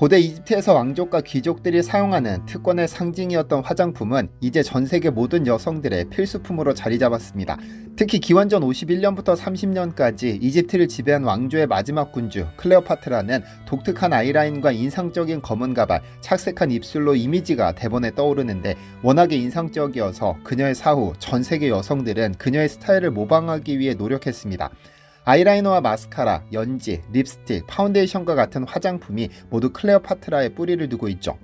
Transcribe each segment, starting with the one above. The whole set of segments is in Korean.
고대 이집트에서 왕족과 귀족들이 사용하는 특권의 상징이었던 화장품은 이제 전 세계 모든 여성들의 필수품으로 자리 잡았습니다. 특히 기원전 51년부터 30년까지 이집트를 지배한 왕조의 마지막 군주 클레오파트라는 독특한 아이라인과 인상적인 검은 가발, 착색한 입술로 이미지가 대본에 떠오르는데 워낙에 인상적이어서 그녀의 사후 전 세계 여성들은 그녀의 스타일을 모방하기 위해 노력했습니다. 아이라이너와 마스카라, 연지, 립스틱, 파운데이션과 같은 화장품이 모두 클레오파트라의 뿌리를 두고 있죠.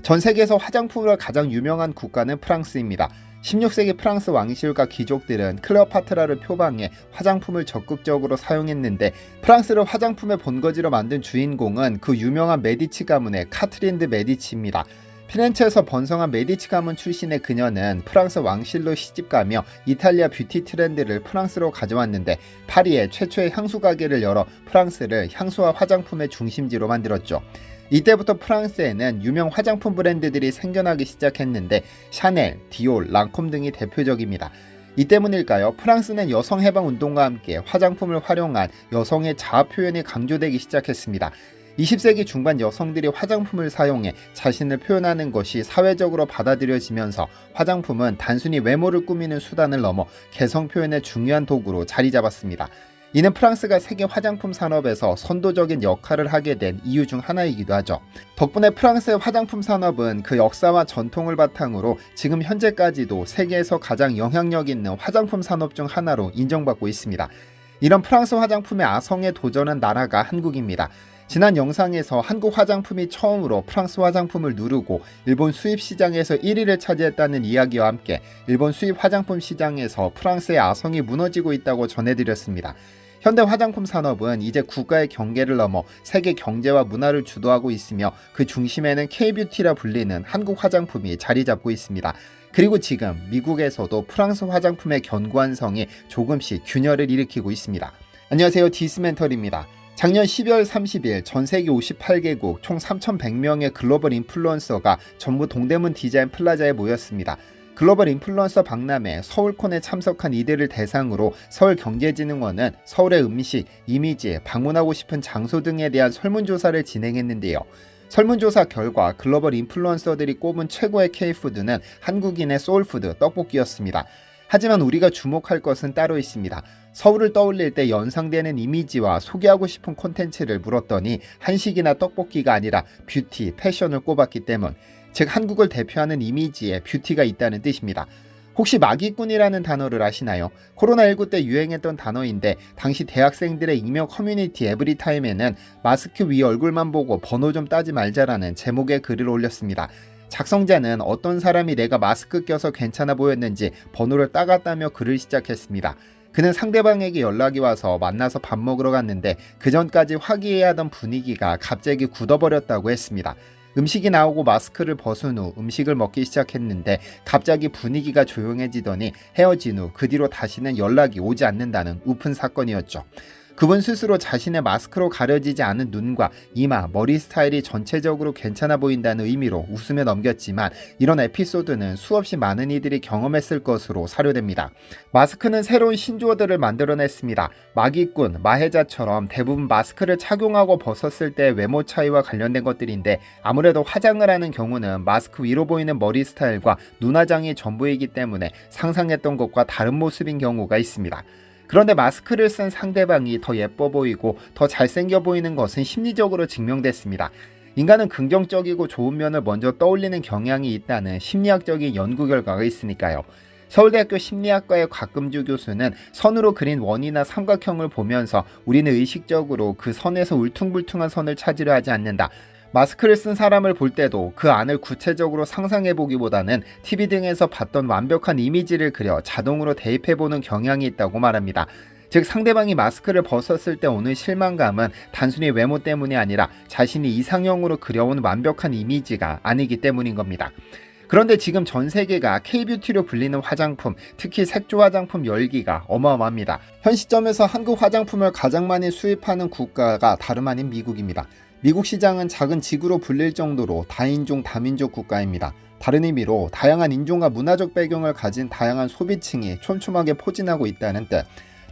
전 세계에서 화장품으로 가장 유명한 국가는 프랑스입니다. 16세기 프랑스 왕실과 귀족들은 클레오파트라를 표방해 화장품을 적극적으로 사용했는데 프랑스를 화장품의 본거지로 만든 주인공은 그 유명한 메디치 가문의 카트린 드 메디치입니다. 피렌체에서 번성한 메디치 가문 출신의 그녀는 프랑스 왕실로 시집가며 이탈리아 뷰티 트렌드를 프랑스로 가져왔는데 파리에 최초의 향수 가게를 열어 프랑스를 향수와 화장품의 중심지로 만들었죠. 이때부터 프랑스에는 유명 화장품 브랜드들이 생겨나기 시작했는데 샤넬, 디올, 랑콤 등이 대표적입니다. 이 때문일까요? 프랑스는 여성 해방 운동과 함께 화장품을 활용한 여성의 자아 표현이 강조되기 시작했습니다. 20세기 중반 여성들이 화장품을 사용해 자신을 표현하는 것이 사회적으로 받아들여지면서 화장품은 단순히 외모를 꾸미는 수단을 넘어 개성 표현의 중요한 도구로 자리 잡았습니다. 이는 프랑스가 세계 화장품 산업에서 선도적인 역할을 하게 된 이유 중 하나이기도 하죠. 덕분에 프랑스의 화장품 산업은 그 역사와 전통을 바탕으로 지금 현재까지도 세계에서 가장 영향력 있는 화장품 산업 중 하나로 인정받고 있습니다. 이런 프랑스 화장품의 아성에 도전한 나라가 한국입니다. 지난 영상에서 한국 화장품이 처음으로 프랑스 화장품을 누르고 일본 수입 시장에서 1위를 차지했다는 이야기와 함께 일본 수입 화장품 시장에서 프랑스의 아성이 무너지고 있다고 전해드렸습니다. 현대 화장품 산업은 이제 국가의 경계를 넘어 세계 경제와 문화를 주도하고 있으며 그 중심에는 K-뷰티라 불리는 한국 화장품이 자리 잡고 있습니다. 그리고 지금 미국에서도 프랑스 화장품의 견고한 성이 조금씩 균열을 일으키고 있습니다. 안녕하세요, 디스멘털입니다. 작년 12월 30일 전 세계 58개국 총 3,100명의 글로벌 인플루언서가 전부 동대문 디자인 플라자에 모였습니다. 글로벌 인플루언서 박람회 서울콘에 참석한 이들을 대상으로 서울경제진흥원은 서울의 음식, 이미지, 방문하고 싶은 장소 등에 대한 설문조사를 진행했는데요. 설문조사 결과 글로벌 인플루언서들이 꼽은 최고의 K푸드는 한국인의 소울푸드 떡볶이였습니다. 하지만 우리가 주목할 것은 따로 있습니다. 서울을 떠올릴 때 연상되는 이미지와 소개하고 싶은 콘텐츠를 물었더니 한식이나 떡볶이가 아니라 뷰티, 패션을 꼽았기 때문, 즉 한국을 대표하는 이미지에 뷰티가 있다는 뜻입니다. 혹시 마기꾼이라는 단어를 아시나요? 코로나19 때 유행했던 단어인데 당시 대학생들의 익명 커뮤니티 에브리타임에는 마스크 위 얼굴만 보고 번호 좀 따지 말자라는 제목의 글을 올렸습니다. 작성자는 어떤 사람이 내가 마스크 껴서 괜찮아 보였는지 번호를 따갔다며 글을 시작했습니다. 그는 상대방에게 연락이 와서 만나서 밥 먹으러 갔는데 그전까지 화기애애하던 분위기가 갑자기 굳어버렸다고 했습니다. 음식이 나오고 마스크를 벗은 후 음식을 먹기 시작했는데 갑자기 분위기가 조용해지더니 헤어진 후 그 뒤로 다시는 연락이 오지 않는다는 우픈 사건이었죠. 그분 스스로 자신의 마스크로 가려지지 않은 눈과 이마, 머리 스타일이 전체적으로 괜찮아 보인다는 의미로 웃으며 넘겼지만 이런 에피소드는 수없이 많은 이들이 경험했을 것으로 사료됩니다. 마스크는 새로운 신조어들을 만들어냈습니다. 마기꾼, 마해자처럼 대부분 마스크를 착용하고 벗었을 때 외모 차이와 관련된 것들인데 아무래도 화장을 하는 경우는 마스크 위로 보이는 머리 스타일과 눈화장이 전부이기 때문에 상상했던 것과 다른 모습인 경우가 있습니다. 그런데 마스크를 쓴 상대방이 더 예뻐 보이고 더 잘생겨 보이는 것은 심리적으로 증명됐습니다. 인간은 긍정적이고 좋은 면을 먼저 떠올리는 경향이 있다는 심리학적인 연구 결과가 있으니까요. 서울대학교 심리학과의 곽금주 교수는 선으로 그린 원이나 삼각형을 보면서 우리는 의식적으로 그 선에서 울퉁불퉁한 선을 찾으려 하지 않는다. 마스크를 쓴 사람을 볼 때도 그 안을 구체적으로 상상해보기보다는 TV 등에서 봤던 완벽한 이미지를 그려 자동으로 대입해보는 경향이 있다고 말합니다. 즉 상대방이 마스크를 벗었을 때 오는 실망감은 단순히 외모 때문이 아니라 자신이 이상형으로 그려온 완벽한 이미지가 아니기 때문인 겁니다. 그런데 지금 전 세계가 K-뷰티로 불리는 화장품, 특히 색조 화장품 열기가 어마어마합니다. 현 시점에서 한국 화장품을 가장 많이 수입하는 국가가 다름 아닌 미국입니다. 미국 시장은 작은 지구로 불릴 정도로 다인종 다민족 국가입니다. 다른 의미로 다양한 인종과 문화적 배경을 가진 다양한 소비층이 촘촘하게 포진하고 있다는 뜻.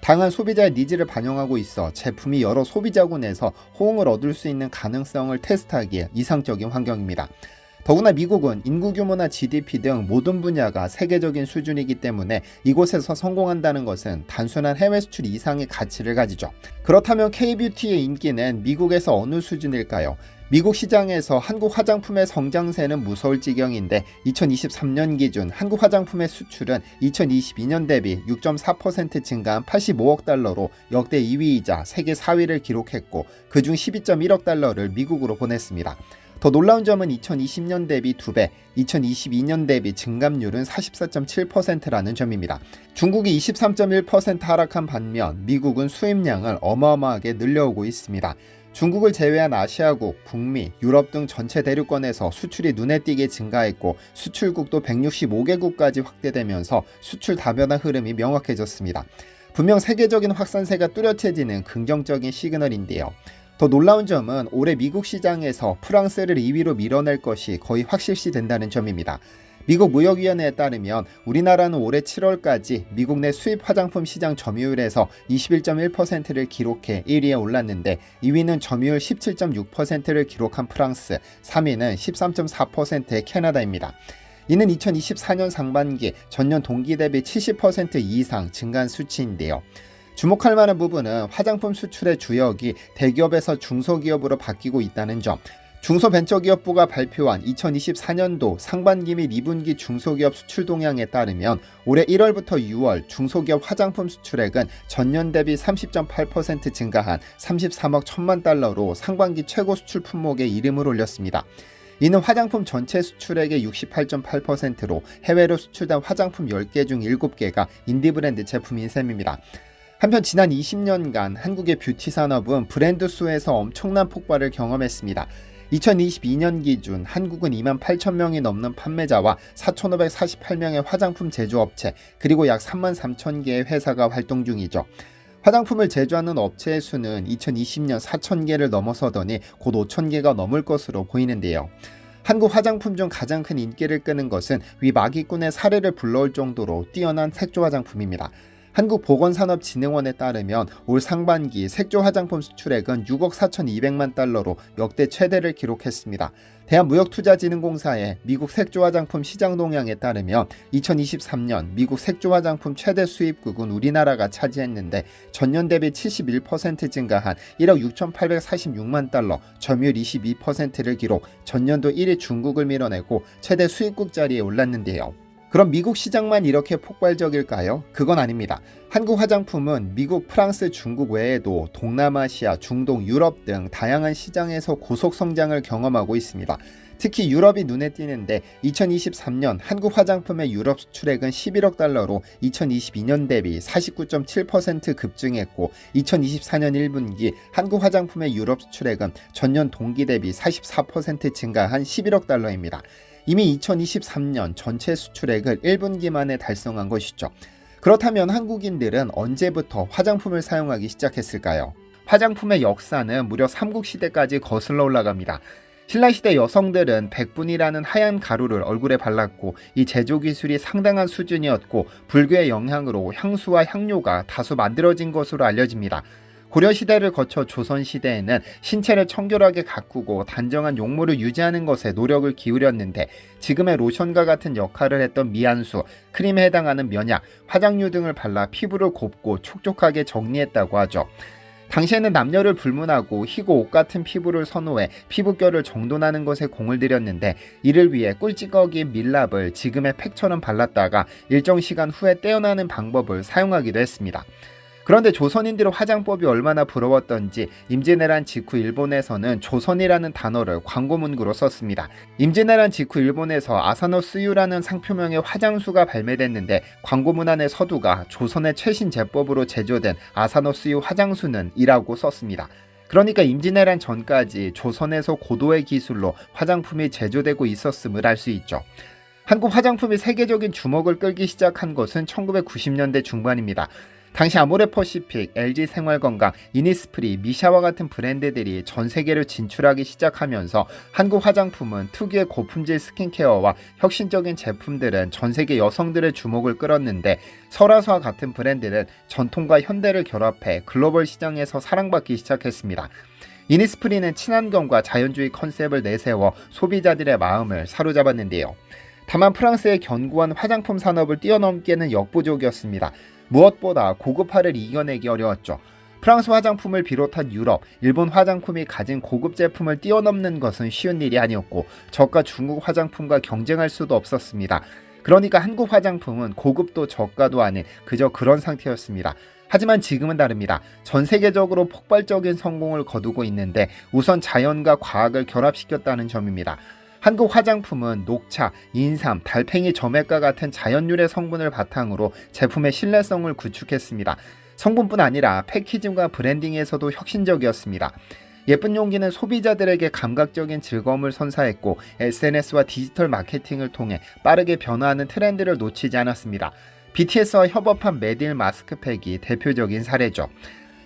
다양한 소비자의 니즈를 반영하고 있어 제품이 여러 소비자군에서 호응을 얻을 수 있는 가능성을 테스트하기에 이상적인 환경입니다. 더구나 미국은 인구 규모나 GDP 등 모든 분야가 세계적인 수준이기 때문에 이곳에서 성공한다는 것은 단순한 해외 수출 이상의 가치를 가지죠. 그렇다면 K-뷰티의 인기는 미국에서 어느 수준일까요? 미국 시장에서 한국 화장품의 성장세는 무서울 지경인데 2023년 기준 한국 화장품의 수출은 2022년 대비 6.4% 증가한 85억 달러로 역대 2위이자 세계 4위를 기록했고 그중 12.1억 달러를 미국으로 보냈습니다. 더 놀라운 점은 2020년 대비 2배, 2022년 대비 증감률은 44.7%라는 점입니다. 중국이 23.1% 하락한 반면 미국은 수입량을 어마어마하게 늘려오고 있습니다. 중국을 제외한 아시아국, 북미, 유럽 등 전체 대륙권에서 수출이 눈에 띄게 증가했고 수출국도 165개국까지 확대되면서 수출 다변화 흐름이 명확해졌습니다. 분명 세계적인 확산세가 뚜렷해지는 긍정적인 시그널인데요. 더 놀라운 점은 올해 미국 시장에서 프랑스를 2위로 밀어낼 것이 거의 확실시 된다는 점입니다. 미국 무역위원회에 따르면 우리나라는 올해 7월까지 미국 내 수입 화장품 시장 점유율에서 21.1%를 기록해 1위에 올랐는데 2위는 점유율 17.6%를 기록한 프랑스, 3위는 13.4%의 캐나다입니다. 이는 2024년 상반기 전년 동기 대비 70% 이상 증가한 수치인데요. 주목할 만한 부분은 화장품 수출의 주역이 대기업에서 중소기업으로 바뀌고 있다는 점. 중소벤처기업부가 발표한 2024년도 상반기 및 2분기 중소기업 수출 동향에 따르면 올해 1월부터 6월 중소기업 화장품 수출액은 전년 대비 30.8% 증가한 33억 1천만 달러로 상반기 최고 수출 품목에 이름을 올렸습니다. 이는 화장품 전체 수출액의 68.8%로 해외로 수출된 화장품 10개 중 7개가 인디브랜드 제품인 셈입니다. 한편 지난 20년간 한국의 뷰티 산업은 브랜드 수에서 엄청난 폭발을 경험했습니다. 2022년 기준 한국은 2만 8천 명이 넘는 판매자와 4,548명의 화장품 제조업체 그리고 약 3만 3천 개의 회사가 활동 중이죠. 화장품을 제조하는 업체의 수는 2020년 4천 개를 넘어서더니 곧 5천 개가 넘을 것으로 보이는데요. 한국 화장품 중 가장 큰 인기를 끄는 것은 위 마기꾼의 사례를 불러올 정도로 뛰어난 색조 화장품입니다. 한국보건산업진흥원에 따르면 올 상반기 색조 화장품 수출액은 6억 4,200만 달러로 역대 최대를 기록했습니다. 대한무역투자진흥공사의 미국 색조 화장품 시장 동향에 따르면 2023년 미국 색조 화장품 최대 수입국은 우리나라가 차지했는데 전년 대비 71% 증가한 1억 6,846만 달러, 점유율 22%를 기록, 전년도 1위 중국을 밀어내고 최대 수입국 자리에 올랐는데요. 그럼 미국 시장만 이렇게 폭발적일까요? 그건 아닙니다. 한국 화장품은 미국, 프랑스, 중국 외에도 동남아시아, 중동, 유럽 등 다양한 시장에서 고속 성장을 경험하고 있습니다. 특히 유럽이 눈에 띄는데 2023년 한국 화장품의 유럽 수출액은 11억 달러로 2022년 대비 49.7% 급증했고 2024년 1분기 한국 화장품의 유럽 수출액은 전년 동기 대비 44% 증가한 11억 달러입니다. 이미 2023년 전체 수출액을 1분기 만에 달성한 것이죠. 그렇다면 한국인들은 언제부터 화장품을 사용하기 시작했을까요? 화장품의 역사는 무려 삼국시대까지 거슬러 올라갑니다. 신라시대 여성들은 백분이라는 하얀 가루를 얼굴에 발랐고 이 제조 기술이 상당한 수준이었고 불교의 영향으로 향수와 향료가 다수 만들어진 것으로 알려집니다. 고려시대를 거쳐 조선시대에는 신체를 청결하게 가꾸고 단정한 용모를 유지하는 것에 노력을 기울였는데 지금의 로션과 같은 역할을 했던 미안수, 크림에 해당하는 면약, 화장류 등을 발라 피부를 곱고 촉촉하게 정리했다고 하죠. 당시에는 남녀를 불문하고 희고 옷 같은 피부를 선호해 피부결을 정돈하는 것에 공을 들였는데 이를 위해 꿀찌꺼기 밀랍을 지금의 팩처럼 발랐다가 일정 시간 후에 떼어나는 방법을 사용하기도 했습니다. 그런데 조선인들의 화장법이 얼마나 부러웠던지 임진왜란 직후 일본에서는 조선이라는 단어를 광고 문구로 썼습니다. 임진왜란 직후 일본에서 아사노스유라는 상표명의 화장수가 발매됐는데 광고 문안의 서두가 조선의 최신 제법으로 제조된 아사노스유 화장수는 이라고 썼습니다. 그러니까 임진왜란 전까지 조선에서 고도의 기술로 화장품이 제조되고 있었음을 알 수 있죠. 한국 화장품이 세계적인 주목을 끌기 시작한 것은 1990년대 중반입니다. 당시 아모레퍼시픽, LG생활건강, 이니스프리, 미샤와 같은 브랜드들이 전 세계로 진출하기 시작하면서 한국 화장품은 특유의 고품질 스킨케어와 혁신적인 제품들은 전 세계 여성들의 주목을 끌었는데, 설화수와 같은 브랜드는 전통과 현대를 결합해 글로벌 시장에서 사랑받기 시작했습니다. 이니스프리는 친환경과 자연주의 컨셉을 내세워 소비자들의 마음을 사로잡았는데요. 다만 프랑스의 견고한 화장품 산업을 뛰어넘기에는 역부족이었습니다. 무엇보다 고급화를 이겨내기 어려웠죠. 프랑스 화장품을 비롯한 유럽, 일본 화장품이 가진 고급 제품을 뛰어넘는 것은 쉬운 일이 아니었고, 저가 중국 화장품과 경쟁할 수도 없었습니다. 그러니까 한국 화장품은 고급도 저가도 아닌 그저 그런 상태였습니다. 하지만 지금은 다릅니다. 전 세계적으로 폭발적인 성공을 거두고 있는데 우선 자연과 과학을 결합시켰다는 점입니다. 한국 화장품은 녹차, 인삼, 달팽이 점액과 같은 자연유래 성분을 바탕으로 제품의 신뢰성을 구축했습니다. 성분뿐 아니라 패키징과 브랜딩에서도 혁신적이었습니다. 예쁜 용기는 소비자들에게 감각적인 즐거움을 선사했고, SNS와 디지털 마케팅을 통해 빠르게 변화하는 트렌드를 놓치지 않았습니다. BTS와 협업한 메딜 마스크팩이 대표적인 사례죠.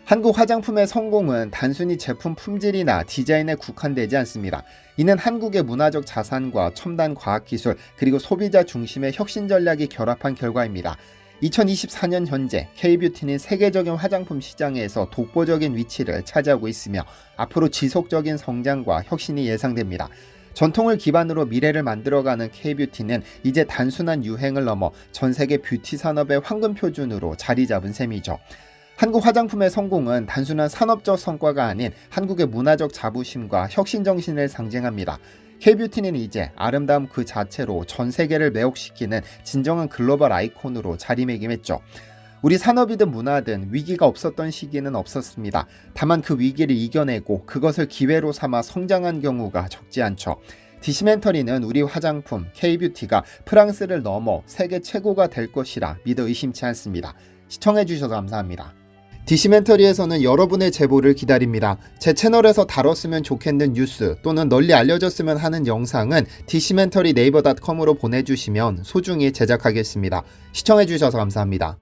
한국 화장품의 성공은 단순히 제품 품질이나 디자인에 국한되지 않습니다. 이는 한국의 문화적 자산과 첨단 과학기술, 그리고 소비자 중심의 혁신 전략이 결합한 결과입니다. 2024년 현재 K뷰티는 세계적인 화장품 시장에서 독보적인 위치를 차지하고 있으며 앞으로 지속적인 성장과 혁신이 예상됩니다. 전통을 기반으로 미래를 만들어가는 K뷰티는 이제 단순한 유행을 넘어 전 세계 뷰티 산업의 황금 표준으로 자리 잡은 셈이죠. 한국 화장품의 성공은 단순한 산업적 성과가 아닌 한국의 문화적 자부심과 혁신 정신을 상징합니다. K뷰티는 이제 아름다움 그 자체로 전 세계를 매혹시키는 진정한 글로벌 아이콘으로 자리매김했죠. 우리 산업이든 문화든 위기가 없었던 시기는 없었습니다. 다만 그 위기를 이겨내고 그것을 기회로 삼아 성장한 경우가 적지 않죠. 디시멘터리는 우리 화장품 K뷰티가 프랑스를 넘어 세계 최고가 될 것이라 믿어 의심치 않습니다. 시청해주셔서 감사합니다. 디시멘터리에서는 여러분의 제보를 기다립니다. 제 채널에서 다뤘으면 좋겠는 뉴스 또는 널리 알려졌으면 하는 영상은 디시멘터리 네이버.com으로 보내주시면 소중히 제작하겠습니다. 시청해주셔서 감사합니다.